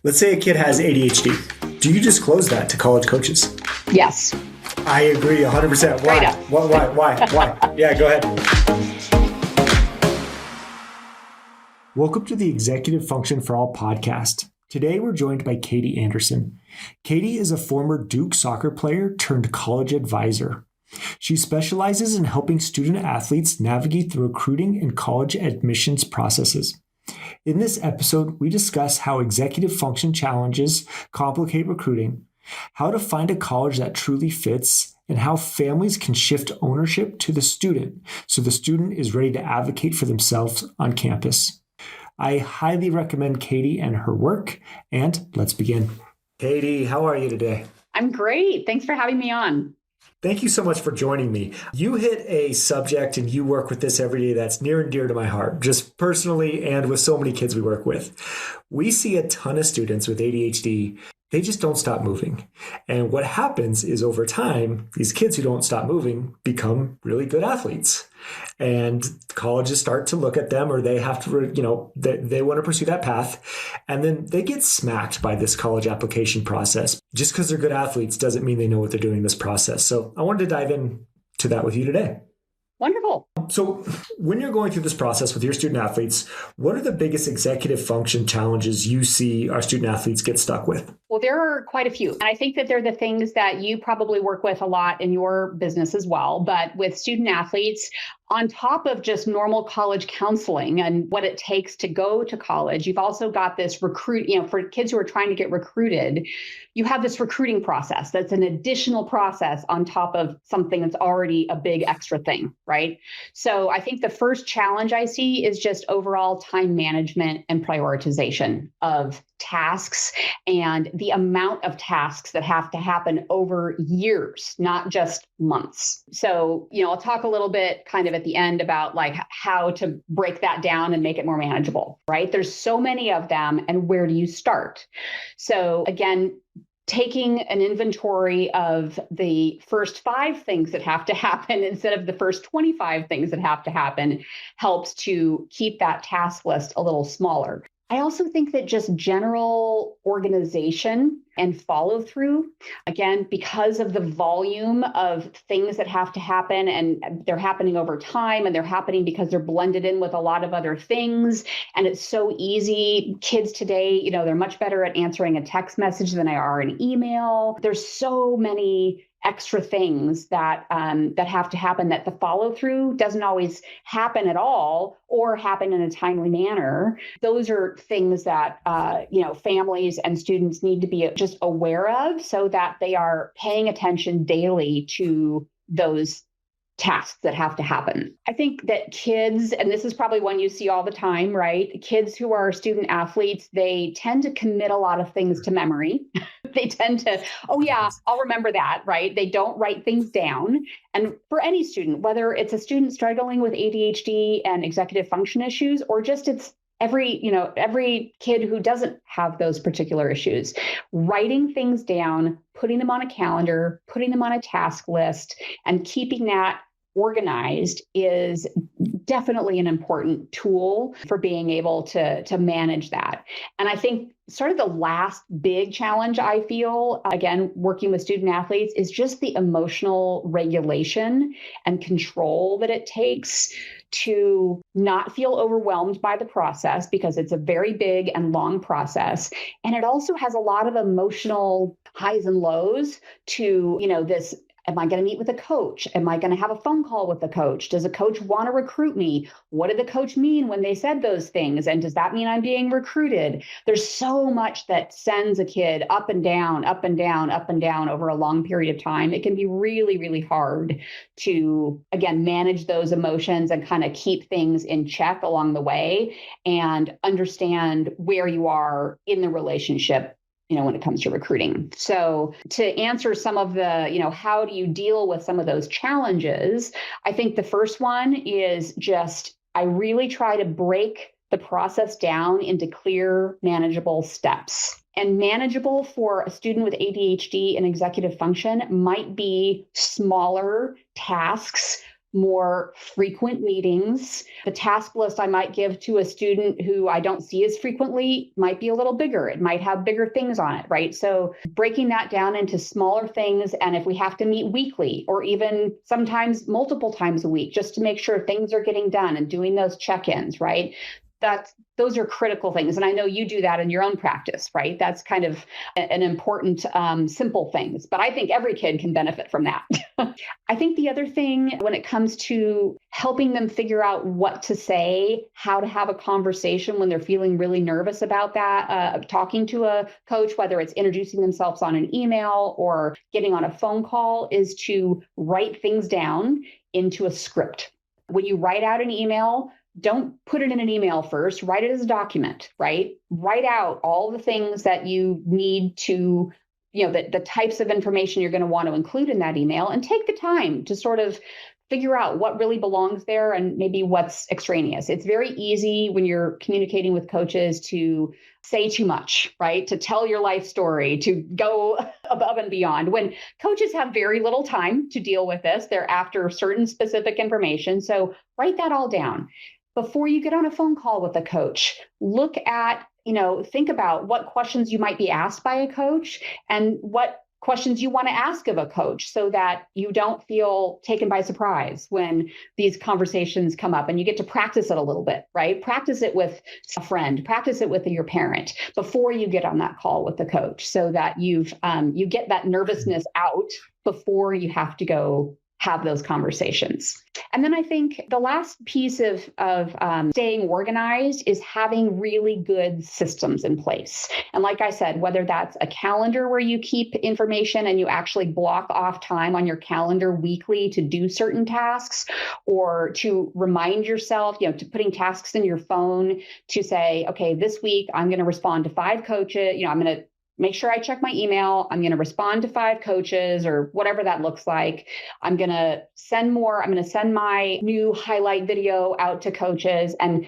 Let's say a kid has ADHD. Do you disclose that to college coaches? Yes. I agree 100%. Why? Why? Yeah, go ahead. Welcome to the Executive Function for All podcast. Today we're joined by Katie Anderson. Katie is a former Duke soccer player turned college advisor. She specializes in helping student athletes navigate the recruiting and college admissions processes. In this episode, we discuss how executive function challenges complicate recruiting, how to find a college that truly fits, and how families can shift ownership to the student so the student is ready to advocate for themselves on campus. I highly recommend Katie and her work, and let's begin. Katie, how are you today? I'm great. Thanks for having me on. Thank you so much for joining me. You hit a subject and you work with this every day that's near and dear to my heart, just personally and with so many kids we work with. We see a ton of students with ADHD. They just don't stop moving. And what happens is over time, these kids who don't stop moving become really good athletes. And colleges start to look at them, or they have to, they want to pursue that path. And then they get smacked by this college application process. Just because they're good athletes doesn't mean they know what they're doing in this process. So I wanted to dive into that with you today. Wonderful. So when you're going through this process with your student athletes, what are the biggest executive function challenges you see our student athletes get stuck with? Well, there are quite a few. And I think that they're the things that you probably work with a lot in your business as well. But with student athletes, on top of just normal college counseling and what it takes to go to college, you've also got this for kids who are trying to get recruited, you have this recruiting process that's an additional process on top of something that's already a big extra thing, right? So I think the first challenge I see is just overall time management and prioritization of tasks and the amount of tasks that have to happen over years, not just months. So, I'll talk a little bit kind of at the end about like how to break that down and make it more manageable, right? There's so many of them, and where do you start? So again, taking an inventory of the first 5 things that have to happen instead of the first 25 things that have to happen helps to keep that task list a little smaller. I also think that just general organization and follow through, again, because of the volume of things that have to happen and they're happening over time and they're happening because they're blended in with a lot of other things. And it's so easy. Kids today, they're much better at answering a text message than they are an email. There's so many extra things that have to happen that the follow through doesn't always happen at all or happen in a timely manner. Those are things that families and students need to be just aware of so that they are paying attention daily to those tasks that have to happen. I think that kids, and this is probably one you see all the time, right? Kids who are student athletes, they tend to commit a lot of things to memory. They tend to, oh yeah, I'll remember that, right? They don't write things down. And for any student, whether it's a student struggling with ADHD and executive function issues, or just it's every kid who doesn't have those particular issues, writing things down, putting them on a calendar, putting them on a task list, and keeping that organized is definitely an important tool for being able to manage that. And I think sort of the last big challenge I feel, again, working with student athletes, is just the emotional regulation and control that it takes to not feel overwhelmed by the process, because it's a very big and long process. And it also has a lot of emotional highs and lows to, this. Am I going to meet with a coach? Am I going to have a phone call with the coach? Does a coach want to recruit me? What did the coach mean when they said those things? And does that mean I'm being recruited? There's so much that sends a kid up and down, up and down, up and down over a long period of time. It can be really, really hard to, again, manage those emotions and kind of keep things in check along the way and understand where you are in the relationship when it comes to recruiting. So to answer some of the, how do you deal with some of those challenges? I think the first one is just, I really try to break the process down into clear, manageable steps. And manageable for a student with ADHD and executive function might be smaller tasks, more frequent meetings. The task list I might give to a student who I don't see as frequently might be a little bigger. It might have bigger things on it, right? So breaking that down into smaller things. And if we have to meet weekly or even sometimes multiple times a week, just to make sure things are getting done and doing those check-ins, right? Those are critical things. And I know you do that in your own practice, right? That's kind of an important, simple things. But I think every kid can benefit from that. I think the other thing when it comes to helping them figure out what to say, how to have a conversation when they're feeling really nervous about that, talking to a coach, whether it's introducing themselves on an email or getting on a phone call, is to write things down into a script. When you write out an email, don't put it in an email first, write it as a document, right? Write out all the things that you need to, the types of information you're going to want to include in that email, and take the time to sort of figure out what really belongs there and maybe what's extraneous. It's very easy when you're communicating with coaches to say too much, right? To tell your life story, to go above and beyond. When coaches have very little time to deal with this, they're after certain specific information. So write that all down. Before you get on a phone call with a coach, look at, think about what questions you might be asked by a coach and what questions you want to ask of a coach so that you don't feel taken by surprise when these conversations come up, and you get to practice it a little bit, right? Practice it with a friend, practice it with your parent before you get on that call with the coach so that you get that nervousness out before you have to go have those conversations. And then I think the last piece of staying organized is having really good systems in place. And like I said, whether that's a calendar where you keep information and you actually block off time on your calendar weekly to do certain tasks, or to remind yourself, to putting tasks in your phone to say, okay, this week I'm going to respond to 5 coaches, I'm going to make sure I check my email. I'm going to respond to 5 coaches or whatever that looks like. I'm going to send my new highlight video out to coaches, and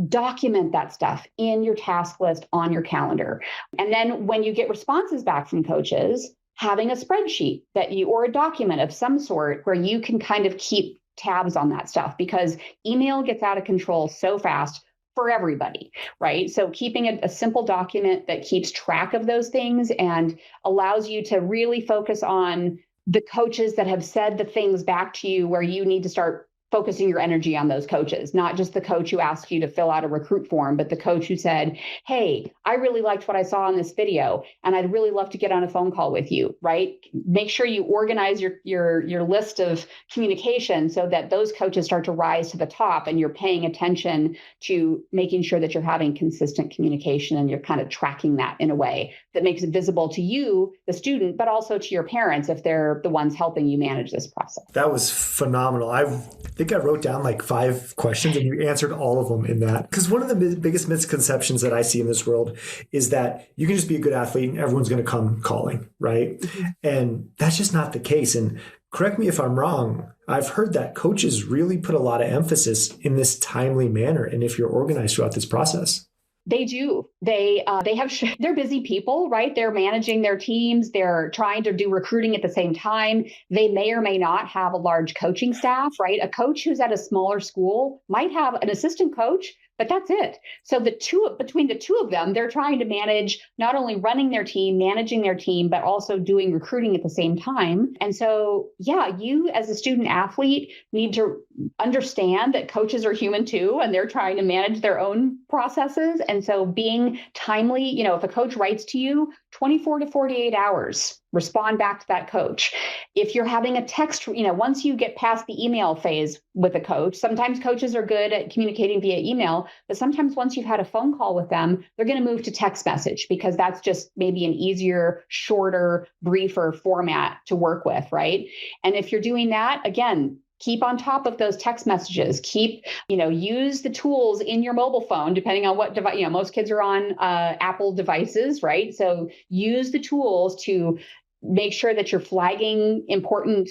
document that stuff in your task list on your calendar. And then when you get responses back from coaches, having a spreadsheet or a document of some sort where you can kind of keep tabs on that stuff, because email gets out of control so fast for everybody, right? So keeping a simple document that keeps track of those things and allows you to really focus on the coaches that have said the things back to you where you need to start focusing your energy on those coaches, not just the coach who asked you to fill out a recruit form, but the coach who said, hey, I really liked what I saw in this video, and I'd really love to get on a phone call with you, right? Make sure you organize your list of communication so that those coaches start to rise to the top, and you're paying attention to making sure that you're having consistent communication, and you're kind of tracking that in a way that makes it visible to you, the student, but also to your parents if they're the ones helping you manage this process. That was phenomenal. I think I wrote down like 5 questions and you answered all of them in that. Because one of the biggest misconceptions that I see in this world is that you can just be a good athlete and everyone's going to come calling, right? Mm-hmm. And that's just not the case. And correct me if I'm wrong, I've heard that coaches really put a lot of emphasis in this timely manner and if you're organized throughout this process. They do. They're busy people, right? They're managing their teams. They're trying to do recruiting at the same time. They may or may not have a large coaching staff, right? A coach who's at a smaller school might have an assistant coach, but that's it. So between the two of them, they're trying to manage not only running their team, managing their team, but also doing recruiting at the same time. And so, you as a student athlete need to understand that coaches are human too, and they're trying to manage their own processes. And so being timely, if a coach writes to you, 24 to 48 hours, respond back to that coach. If you're having a text, once you get past the email phase with a coach, sometimes coaches are good at communicating via email, but sometimes once you've had a phone call with them, they're going to move to text message because that's just maybe an easier, shorter, briefer format to work with, right? And if you're doing that, again, keep on top of those text messages. Use the tools in your mobile phone, depending on what device. Most kids are on Apple devices, right? So use the tools to make sure that you're flagging important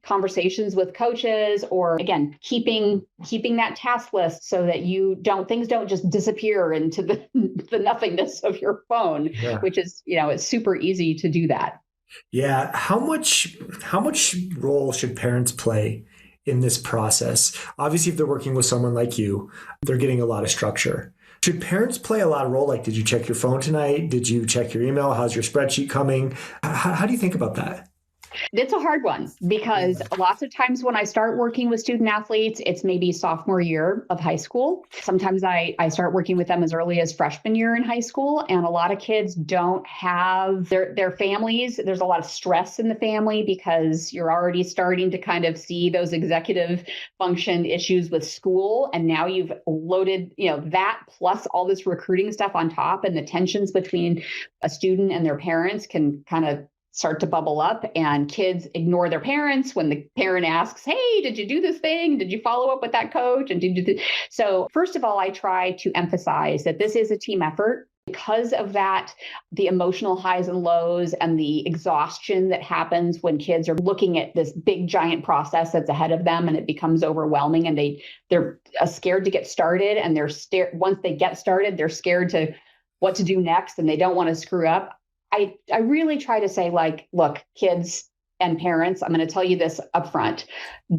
conversations with coaches, or again, keeping that task list so that things don't just disappear into the nothingness of your phone, which is, it's super easy to do that. Yeah. How much role should parents play in this process? Obviously, if they're working with someone like you, they're getting a lot of structure. Should parents play a lot of role? Like, did you check your phone tonight? Did you check your email? How's your spreadsheet coming? How do you think about that? It's a hard one because lots of times when I start working with student athletes, it's maybe sophomore year of high school. Sometimes I start working with them as early as freshman year in high school. And a lot of kids don't have their families. There's a lot of stress in the family because you're already starting to kind of see those executive function issues with school. And now you've loaded, that plus all this recruiting stuff on top, and the tensions between a student and their parents can kind of start to bubble up, and kids ignore their parents when the parent asks, hey, did you do this thing? Did you follow up with that coach? And So first of all, I try to emphasize that this is a team effort. Because of that, the emotional highs and lows and the exhaustion that happens when kids are looking at this big giant process that's ahead of them, and it becomes overwhelming, and they're scared to get started, and once they get started, they're scared to what to do next, and they don't want to screw up. I really try to say, like, look, kids and parents, I'm going to tell you this up front.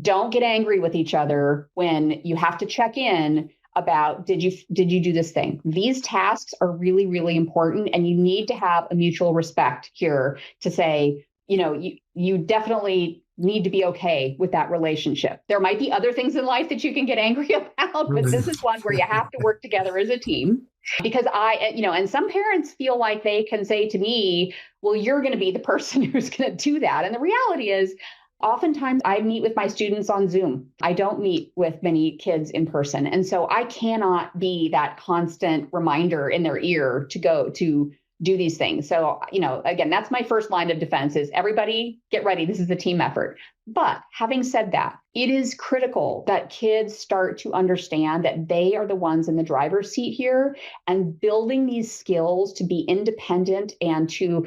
Don't get angry with each other when you have to check in about, did you do this thing? These tasks are really, really important. And you need to have a mutual respect here to say, you definitely need to be okay with that relationship. There might be other things in life that you can get angry about, but this is one where you have to work together as a team. Because and some parents feel like they can say to me, well, you're going to be the person who's going to do that. And the reality is, oftentimes I meet with my students on Zoom. I don't meet with many kids in person. And so I cannot be that constant reminder in their ear to go to do these things. So, again, that's my first line of defense is everybody get ready. This is a team effort. But having said that, it is critical that kids start to understand that they are the ones in the driver's seat here, and building these skills to be independent and to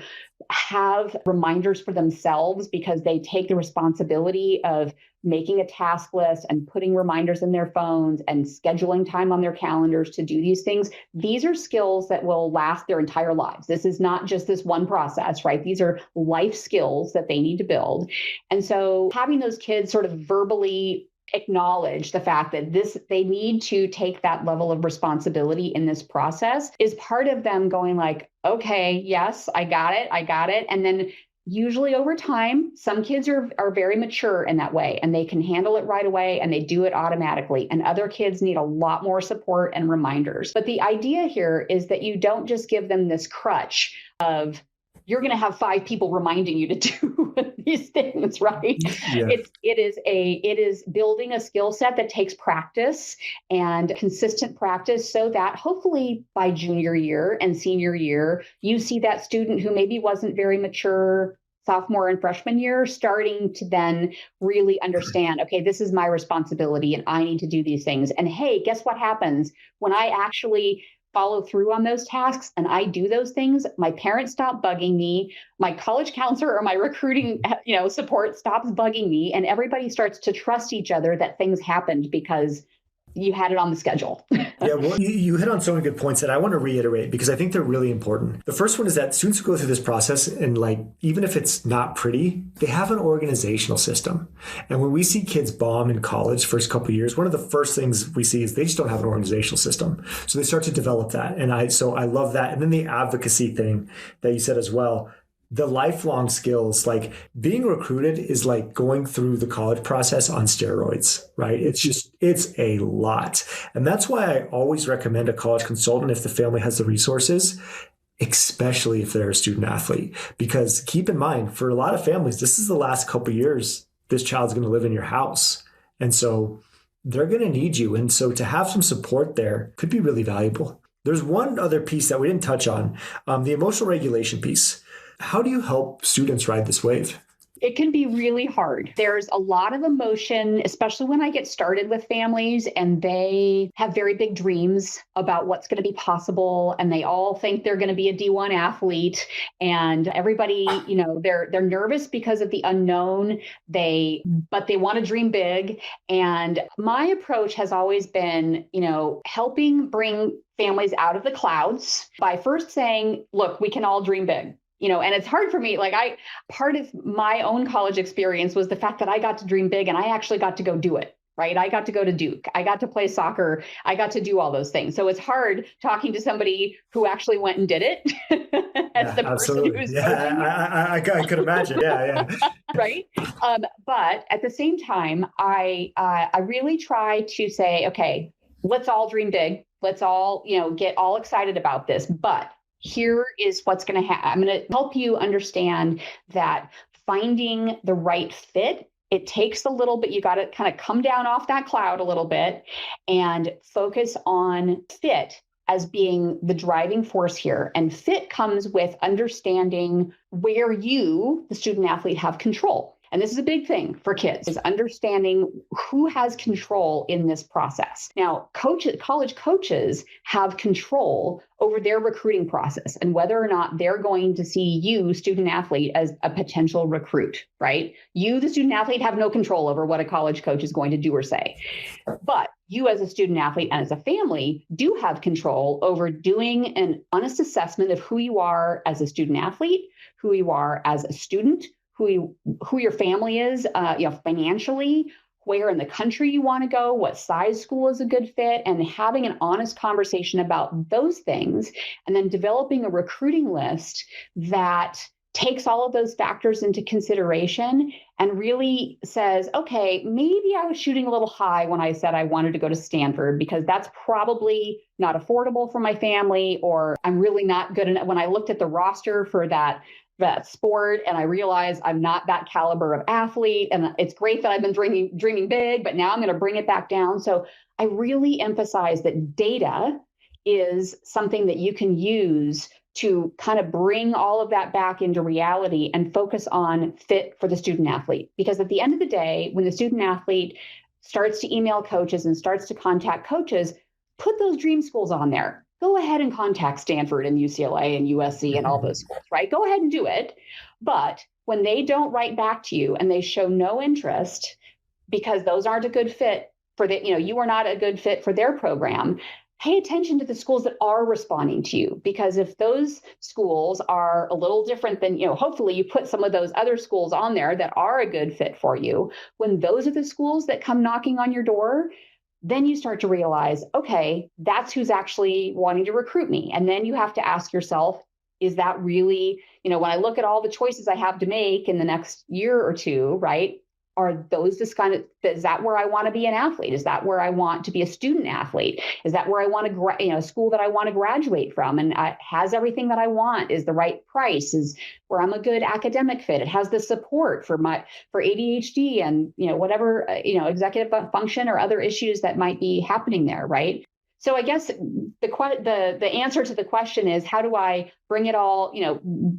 have reminders for themselves, because they take the responsibility of making a task list and putting reminders in their phones and scheduling time on their calendars to do these things. These are skills that will last their entire lives. This is not just this one process, right? These are life skills that they need to build. And so having those kids sort of verbally acknowledge the fact that they need to take that level of responsibility in this process is part of them going like, okay, yes, I got it. And then usually over time, some kids are very mature in that way, and they can handle it right away and they do it automatically. And other kids need a lot more support and reminders. But the idea here is that you don't just give them this crutch of, you're going to have 5 people reminding you to do these things, right? Yeah. It is building a skill set that takes practice and consistent practice, so that hopefully by junior year and senior year, you see that student who maybe wasn't very mature sophomore and freshman year starting to then really understand, okay, this is my responsibility and I need to do these things. And hey, guess what happens when I actually follow through on those tasks and I do those things? My parents stop bugging me. My college counselor or my recruiting, support stops bugging me, and everybody starts to trust each other that things happened because you had it on the schedule. Yeah, well, you hit on so many good points that I want to reiterate because I think they're really important. The first one is that students who go through this process, and even if it's not pretty, they have an organizational system. And when we see kids bomb in college first couple of years, one of the first things we see is they just don't have an organizational system. So they start to develop that. And I love that. And then the advocacy thing that you said as well. The lifelong skills, like being recruited is like going through the college process on steroids, right? It's a lot. And that's why I always recommend a college consultant if the family has the resources, especially if they're a student athlete. Because keep in mind, for a lot of families, this is the last couple of years this child's going to live in your house. And so they're going to need you. And so to have some support there could be really valuable. There's one other piece that we didn't touch on, the emotional regulation piece. How do you help students ride this wave? It can be really hard. There's a lot of emotion, especially when I get started with families and they have very big dreams about what's going to be possible. And they all think they're going to be a D1 athlete. And everybody, they're nervous because of the unknown. But they want to dream big. And my approach has always been, helping bring families out of the clouds by first saying, look, we can all dream big. And it's hard for me. Part of my own college experience was the fact that I got to dream big and I actually got to go do it. Right. I got to go to Duke. I got to play soccer. I got to do all those things. So it's hard talking to somebody who actually went and did it as the person who's I could imagine. Yeah. Right. But at the same time, I really try to say, okay, let's all dream big. Let's all, get all excited about this. But here is what's going to happen. I'm going to help you understand that finding the right fit, it takes a little bit. You got to kind of come down off that cloud a little bit and focus on fit as being the driving force here. And fit comes with understanding where you, the student athlete, have control. And this is a big thing for kids, is understanding who has control in this process. Now, college coaches have control over their recruiting process and whether or not they're going to see you, student athlete, as a potential recruit, right? You, the student athlete, have no control over what a college coach is going to do or say. But you as a student athlete and as a family do have control over doing an honest assessment of who you are as a student athlete, who you are as a student, who your family is, financially, where in the country you want to go, what size school is a good fit, and having an honest conversation about those things, and then developing a recruiting list that takes all of those factors into consideration and really says, okay, maybe I was shooting a little high when I said I wanted to go to Stanford because that's probably not affordable for my family, or I'm really not good enough. When I looked at the roster for that sport and I realized I'm not that caliber of athlete, and it's great that I've been dreaming big, but now I'm going to bring it back down. So I really emphasize that data is something that you can use to kind of bring all of that back into reality and focus on fit for the student athlete. Because at the end of the day, when the student athlete starts to email coaches and starts to contact coaches, put those dream schools on there. Go ahead and contact Stanford and UCLA and USC and all those schools, right? Go ahead and do it. But when they don't write back to you and they show no interest because those aren't a good fit for you are not a good fit for their program, pay attention to the schools that are responding to you. Because if those schools are a little different than, hopefully you put some of those other schools on there that are a good fit for you. When those are the schools that come knocking on your door, then you start to realize, okay, that's who's actually wanting to recruit me. And then you have to ask yourself, is that really, when I look at all the choices I have to make in the next year or two, right? Are those is that where I want to be an athlete? Is that where I want to be a student athlete? Is that where I want to, school that I want to graduate from? And has everything that I want, is the right price, is where I'm a good academic fit. It has the support for ADHD and, whatever, executive function or other issues that might be happening there. Right. So I guess the answer to the question is, how do I bring it all,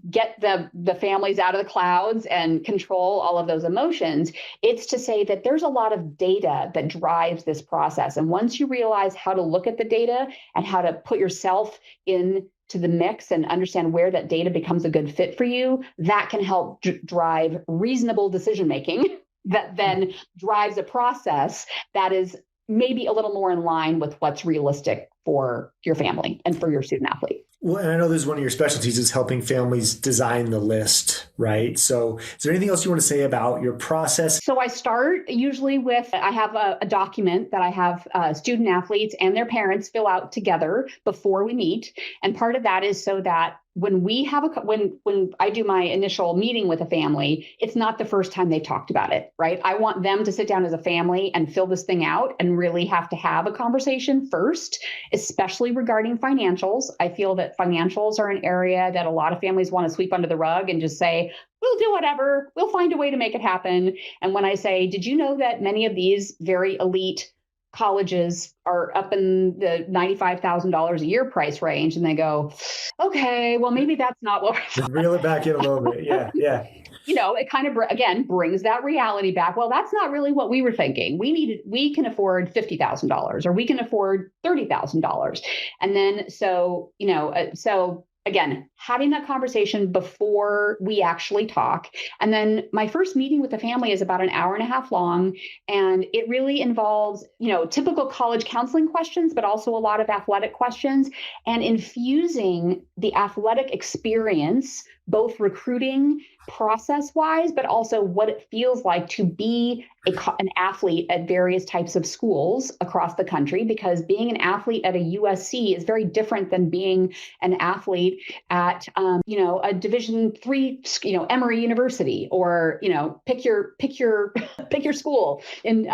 get the families out of the clouds and control all of those emotions? It's to say that there's a lot of data that drives this process. And once you realize how to look at the data and how to put yourself into the mix and understand where that data becomes a good fit for you, that can help drive reasonable decision-making that then drives a process that is maybe a little more in line with what's realistic for your family and for your student athlete. Well, and I know this is one of your specialties is helping families design the list, right? So is there anything else you want to say about your process? So I start usually with, I have a document that I have student athletes and their parents fill out together before we meet. And part of that is so that when we have when I do my initial meeting with a family, it's not the first time they talked about it, right? I want them to sit down as a family and fill this thing out and really have to have a conversation first, especially regarding financials. I feel that financials are an area that a lot of families want to sweep under the rug and just say, we'll do whatever, we'll find a way to make it happen. And when I say, did you know that many of these very elite colleges are up in the $95,000 a year price range? And they go, okay, well, maybe that's not what we're Reel it back in a little bit. Yeah. It kind of, again, brings that reality back. Well, that's not really what we were thinking. We can afford $50,000 or we can afford $30,000. And then, so again, having that conversation before we actually talk. And then my first meeting with the family is about an hour and a half long. And it really involves, typical college counseling questions, but also a lot of athletic questions, and infusing the athletic experience both recruiting process wise, but also what it feels like to be an athlete at various types of schools across the country, because being an athlete at a USC is very different than being an athlete at, a Division III, Emory University, or, pick your pick your school. And,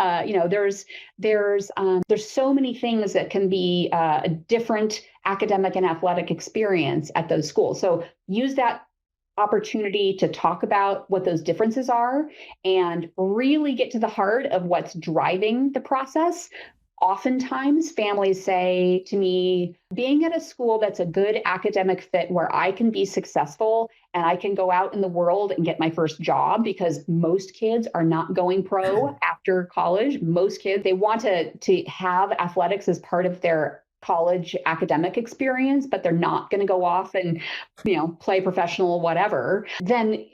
there's so many things that can be a different academic and athletic experience at those schools. So use that opportunity to talk about what those differences are and really get to the heart of what's driving the process. Oftentimes, families say to me, being at a school that's a good academic fit where I can be successful and I can go out in the world and get my first job, because most kids are not going pro after college. Most kids, they want to have athletics as part of their college academic experience, but they're not going to go off and, play professional, whatever. Then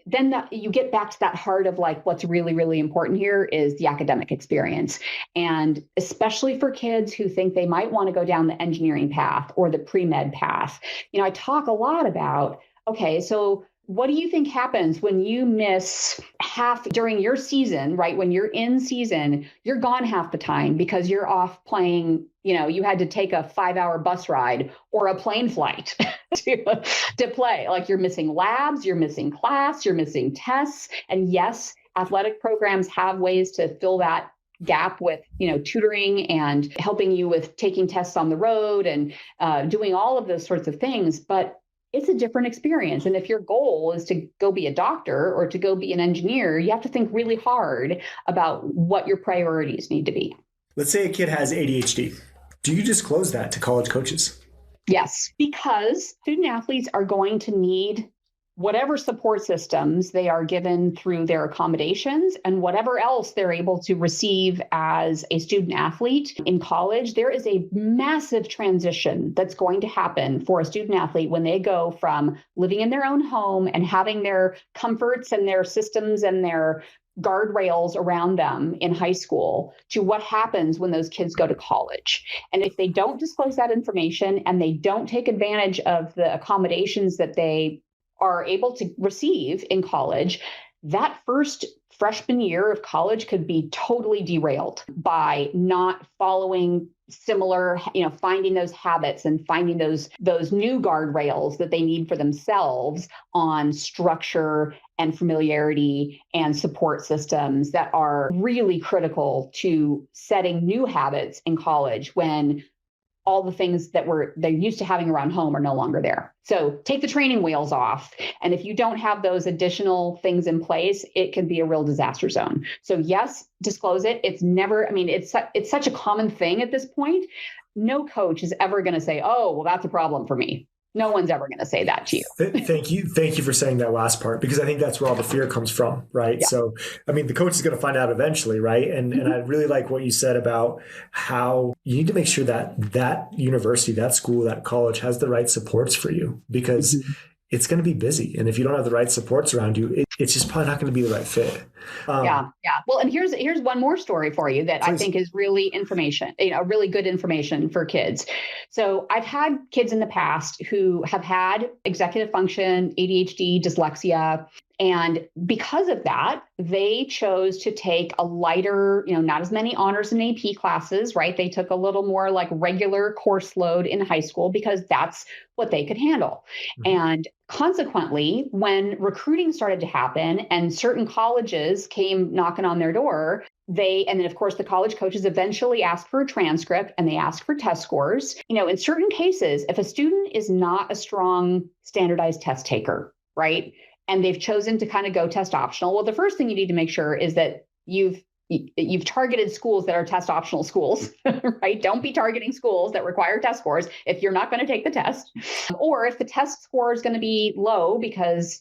you get back to that heart of like, what's really, really important here is the academic experience. And especially for kids who think they might want to go down the engineering path or the pre-med path, I talk a lot about, okay, so what do you think happens when you miss half during your season, right? When you're in season, you're gone half the time because you're off playing, you had to take a 5-hour bus ride or a plane flight to play. Like, you're missing labs, you're missing class, you're missing tests. And yes, athletic programs have ways to fill that gap with, tutoring and helping you with taking tests on the road and doing all of those sorts of things. But it's a different experience. And if your goal is to go be a doctor or to go be an engineer, you have to think really hard about what your priorities need to be. Let's say a kid has ADHD. Do you disclose that to college coaches? Yes, because student athletes are going to need whatever support systems they are given through their accommodations and whatever else they're able to receive as a student athlete in college. There is a massive transition that's going to happen for a student athlete when they go from living in their own home and having their comforts and their systems and their guardrails around them in high school to what happens when those kids go to college. And if they don't disclose that information and they don't take advantage of the accommodations that they are able to receive in college, that first freshman year of college could be totally derailed by not following similar, finding those habits and finding those new guardrails that they need for themselves on structure and familiarity and support systems that are really critical to setting new habits in college when all the things that they're used to having around home are no longer there. So take the training wheels off. And if you don't have those additional things in place, it can be a real disaster zone. So yes, disclose it. It's never, it's such a common thing at this point. No coach is ever going to say, oh, well, that's a problem for me. No one's ever going to say that to you. Thank you for saying that last part, because I think that's where all the fear comes from, right? Yeah. So, the coach is going to find out eventually, right? And I really like what you said about how you need to make sure that university, that school, that college has the right supports for you, because it's going to be busy. And if you don't have the right supports around you, it's just probably not going to be the right fit. Yeah. Well, and here's one more story for you that Please. I think is really information, really good information for kids. So I've had kids in the past who have had executive function, ADHD, dyslexia. And because of that, they chose to take a lighter, not as many honors and AP classes, right? They took a little more like regular course load in high school because that's what they could handle. Mm-hmm. And consequently, when recruiting started to happen and certain colleges came knocking on their door, and then of course the college coaches eventually asked for a transcript and they asked for test scores. In certain cases, if a student is not a strong standardized test taker, right? And they've chosen to kind of go test optional. Well, the first thing you need to make sure is that you've targeted schools that are test optional schools, right? Don't be targeting schools that require test scores if you're not going to take the test, or if the test score is going to be low because,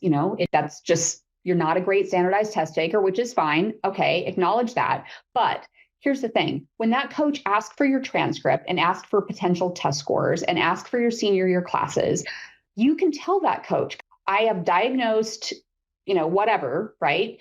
that's just, you're not a great standardized test taker, which is fine. Okay, acknowledge that. But here's the thing. When that coach asked for your transcript and asked for potential test scores and asked for your senior year classes, you can tell that coach, I have diagnosed whatever, right?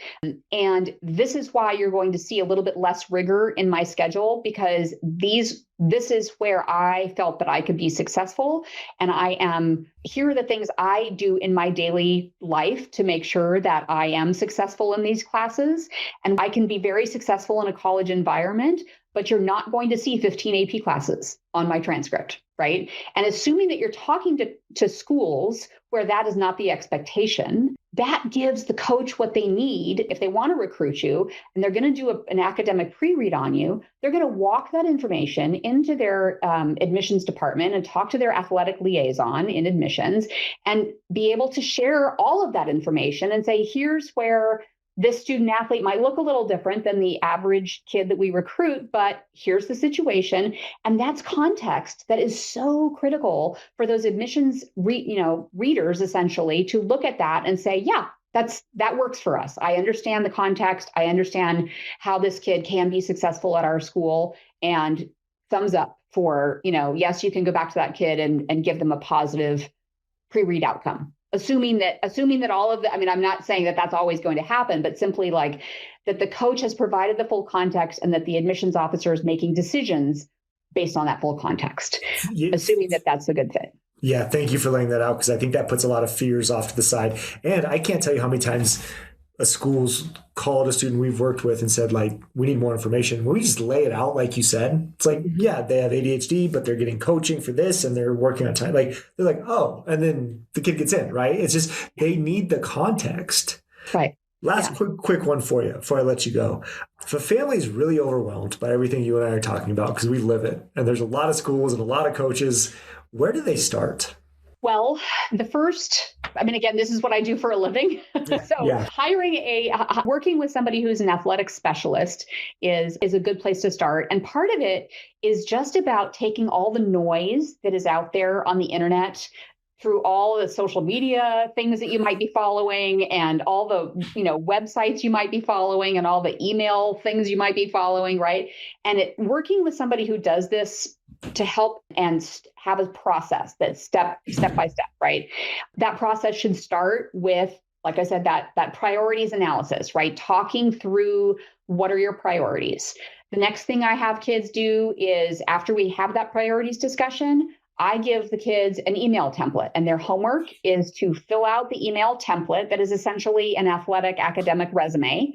And this is why you're going to see a little bit less rigor in my schedule, because this is where I felt that I could be successful. And here are the things I do in my daily life to make sure that I am successful in these classes. And I can be very successful in a college environment, but you're not going to see 15 AP classes on my transcript, right? And assuming that you're talking to schools where that is not the expectation, that gives the coach what they need if they want to recruit you, and they're going to do an academic pre-read on you. They're going to walk that information into their admissions department and talk to their athletic liaison in admissions and be able to share all of that information and say, here's where this student athlete might look a little different than the average kid that we recruit, but here's the situation. And that's context that is so critical for those admissions readers, essentially, to look at that and say, yeah, that works for us. I understand the context. I understand how this kid can be successful at our school, and thumbs up for, yes, you can go back to that kid and give them a positive pre-read outcome. Assuming that all of the, I'm not saying that that's always going to happen, but simply like that the coach has provided the full context and that the admissions officer is making decisions based on that full context, assuming that that's a good fit. Yeah, thank you for laying that out, because I think that puts a lot of fears off to the side. And I can't tell you how many times a school's called a student we've worked with and said, like, we need more information. When we just lay it out, like you said, it's like, yeah, they have ADHD, but they're getting coaching for this and they're working on time. Like, they're like, oh, and then the kid gets in, right? It's just, they need the context. Right. Last quick one for you before I let you go. If a family is really overwhelmed by everything you and I are talking about, because we live it, and there's a lot of schools and a lot of coaches, where do they start? Well, again, this is what I do for a living. Working with somebody who's an athletic specialist is a good place to start. And part of it is just about taking all the noise that is out there on the internet, through all the social media things that you might be following, and all the, websites you might be following, and all the email things you might be following, right? And working with somebody who does this to help and have a process that's step by step, right? That process should start with, like I said, that priorities analysis, right? Talking through what are your priorities. The next thing I have kids do is, after we have that priorities discussion, I give the kids an email template, and their homework is to fill out the email template that is essentially an athletic academic resume,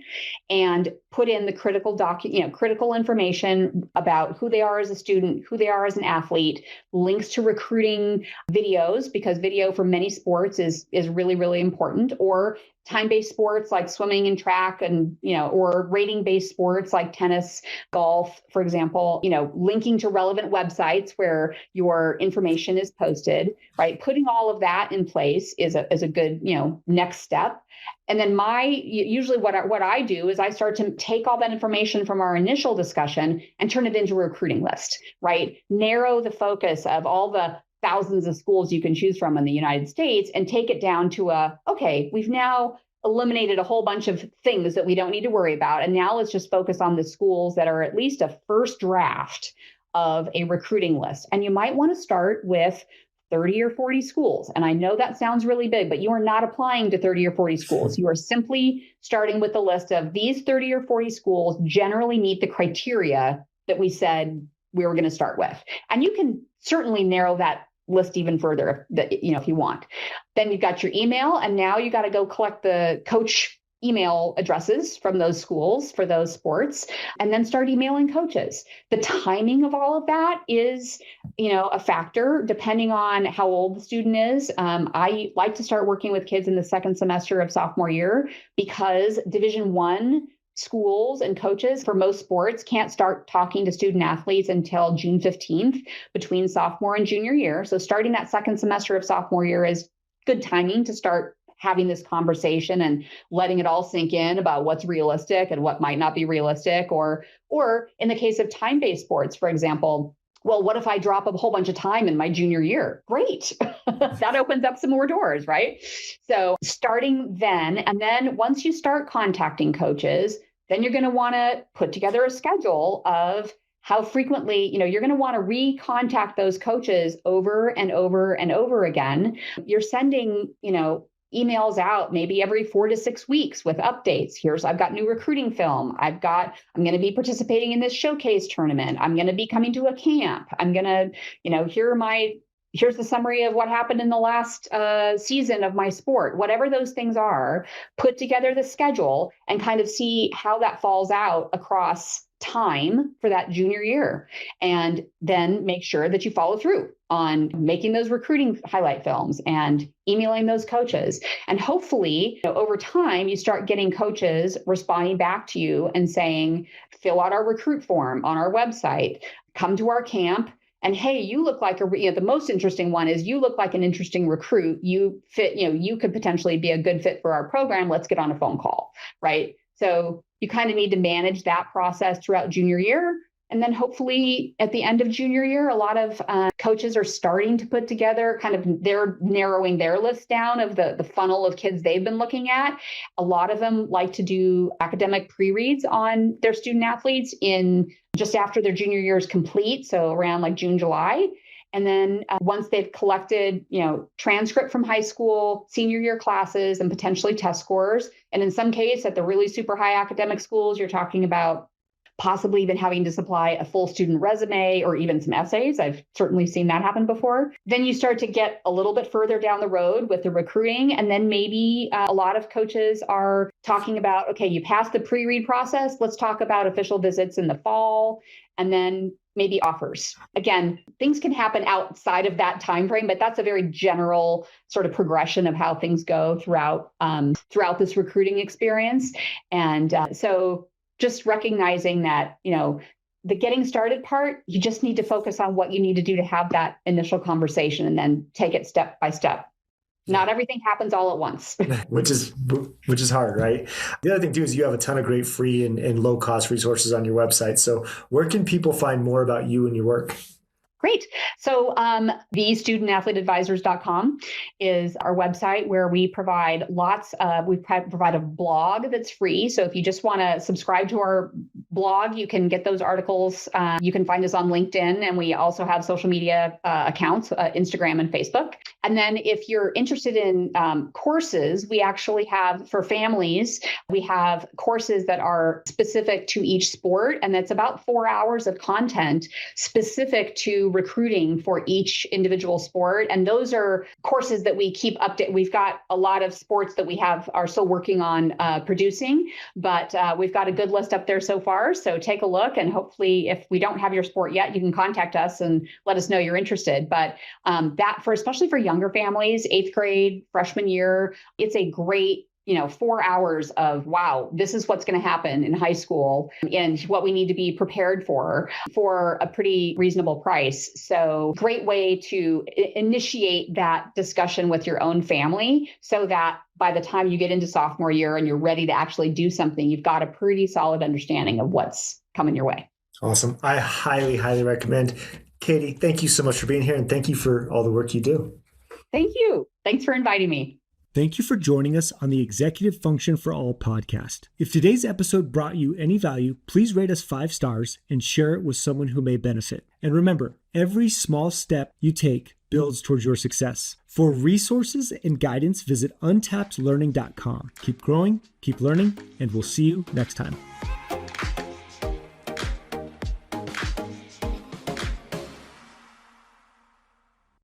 and put in the critical information about who they are as a student, who they are as an athlete, links to recruiting videos, because video for many sports is really, really important, or time-based sports like swimming and track, and, or rating-based sports like tennis, golf, for example, linking to relevant websites where your information is posted, right? Putting all of that in place is a good, next step. And then usually what I do is I start to take all that information from our initial discussion and turn it into a recruiting list, right? Narrow the focus of all the thousands of schools you can choose from in the United States, and take it down to okay, we've now eliminated a whole bunch of things that we don't need to worry about. And now let's just focus on the schools that are at least a first draft of a recruiting list. And you might want to start with 30 or 40 schools. And I know that sounds really big, but you are not applying to 30 or 40 schools. You are simply starting with a list of these 30 or 40 schools generally meet the criteria that we said we were going to start with. And you can certainly narrow that list even further, if you want. Then you've got your email, and now you got to go collect the coach email addresses from those schools for those sports, and then start emailing coaches. The timing of all of that is, a factor depending on how old the student is. I like to start working with kids in the second semester of sophomore year, because Division I schools and coaches for most sports can't start talking to student athletes until June 15th between sophomore and junior year. So starting that second semester of sophomore year is good timing to start having this conversation and letting it all sink in about what's realistic and what might not be realistic. Or in the case of time-based sports, for example, well, what if I drop a whole bunch of time in my junior year? Great. That opens up some more doors, right? So starting then, and then once you start contacting coaches, then you're going to want to put together a schedule of how frequently, you're going to want to recontact those coaches over and over and over again. You're sending, emails out maybe every 4 to 6 weeks with updates. I've got new recruiting film. I'm going to be participating in this showcase tournament. I'm going to be coming to a camp. I'm going to, here's the summary of what happened in the last season of my sport. Whatever those things are, put together the schedule and kind of see how that falls out across time for that junior year. And then make sure that you follow through on making those recruiting highlight films and emailing those coaches. And hopefully, over time, you start getting coaches responding back to you and saying, fill out our recruit form on our website, come to our camp. And hey, you look like the most interesting one is you look like an interesting recruit. You fit, you could potentially be a good fit for our program. Let's get on a phone call, right? So you kind of need to manage that process throughout junior year. And then hopefully at the end of junior year, a lot of coaches are starting to put together they're narrowing their list down of the funnel of kids they've been looking at. A lot of them like to do academic pre-reads on their student athletes in just after their junior year is complete. So around like June, July. And then once they've collected, transcript from high school, senior year classes, and potentially test scores. And in some case, at the really super high academic schools, you're talking about possibly even having to supply a full student resume or even some essays. I've certainly seen that happen before. Then you start to get a little bit further down the road with the recruiting. And then maybe a lot of coaches are talking about, okay, you passed the pre-read process. Let's talk about official visits in the fall. And then maybe offers. Again, things can happen outside of that time frame, but that's a very general sort of progression of how things go throughout this recruiting experience. And so just recognizing that, the getting started part, you just need to focus on what you need to do to have that initial conversation and then take it step by step. Not everything happens all at once. which is hard, right? The other thing too is you have a ton of great free and low cost resources on your website. So where can people find more about you and your work? Great. So thestudentathleteadvisors.com is our website where we provide we provide a blog that's free. So if you just want to subscribe to our blog, you can get those articles. You can find us on LinkedIn, and we also have social media accounts, Instagram and Facebook. And then if you're interested in courses, we actually have, for families, we have courses that are specific to each sport. And that's about 4 hours of content specific to recruiting for each individual sport. And those are courses that we keep updated. We've got a lot of sports that we are still working on producing, but we've got a good list up there so far. So take a look, and hopefully if we don't have your sport yet, you can contact us and let us know you're interested. But especially for younger families, 8th grade, freshman year, it's a great 4 hours of, wow, this is what's going to happen in high school and what we need to be prepared for a pretty reasonable price. So great way to initiate that discussion with your own family so that by the time you get into sophomore year and you're ready to actually do something, you've got a pretty solid understanding of what's coming your way. Awesome. I highly, highly recommend. Katie, thank you so much for being here, and thank you for all the work you do. Thank you. Thanks for inviting me. Thank you for joining us on the Executive Function for All podcast. If today's episode brought you any value, please rate us 5 stars and share it with someone who may benefit. And remember, every small step you take builds towards your success. For resources and guidance, visit untappedlearning.com. Keep growing, keep learning, and we'll see you next time.